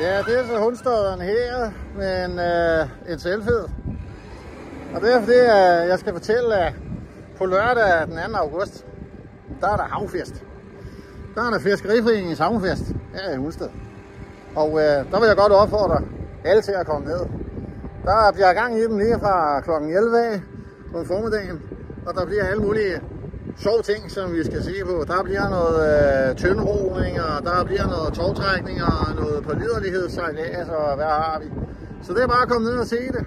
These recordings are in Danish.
Ja, det er så hundstøderen her med en selvfed. Og det er fordi, jeg skal fortælle, at på lørdag den 2. august, der er der havfest. Der er der Fiskeriforeningens havfest her i Hundested. Og der vil jeg godt opfordre alle til at komme ned. Der bliver gang i den lige fra kl. 11 af på formiddagen. Og der bliver alle mulige sjove ting, som vi skal se på. Der bliver noget tyndroning, og der bliver noget tovtrækning og noget pålidelighedsejlads, og hvad har vi. Så det er bare at komme ned og se det.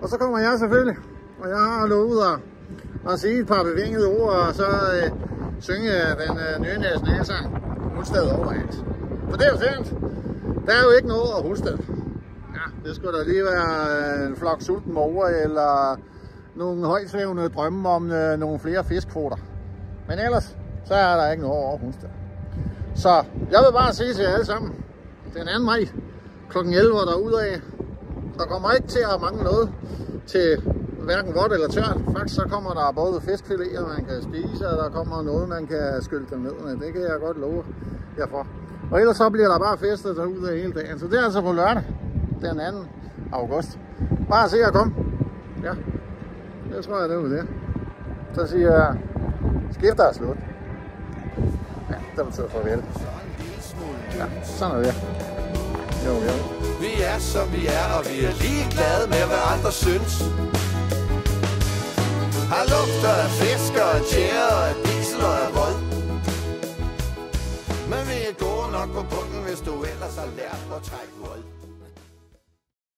Og så kommer jeg selvfølgelig, og jeg har lovet at sige et par bevingede ord, og så synge den nye nationalsang, Hundested overalt. For det er jo sandt. Der er jo ikke noget over Hundested. Ja, det skulle da lige være en flok sulten måger, eller nogle højtsvævende drømme om nogle flere fiskekvoter. Men ellers, så er der ikke noget over Hundested. Så jeg vil bare sige til jer alle sammen, den 2. maj kl. 11 derudad, der kommer ikke til at mangle noget til hverken vådt eller tørt. Faktisk så kommer der både fiskfiléer, man kan spise, og der kommer noget, man kan skylle dem ned med. Det kan jeg godt love herfor. Og ellers så bliver der bare festet derude hele dagen. Så det er altså på lørdag, den 2. august. Bare se at komme. Ja, det tror jeg, det er det. Så siger jeg, skifter er slut. Ja, det betyder farvel. Ja, sådan er det. Jo. Vi er som vi er, og vi er ligeglade med, hvad andre synes. Har lugter af fisk og af tjære og af diesel og af rød. Men vi er gode nok på bunden, hvis du ellers har lært at trække vold.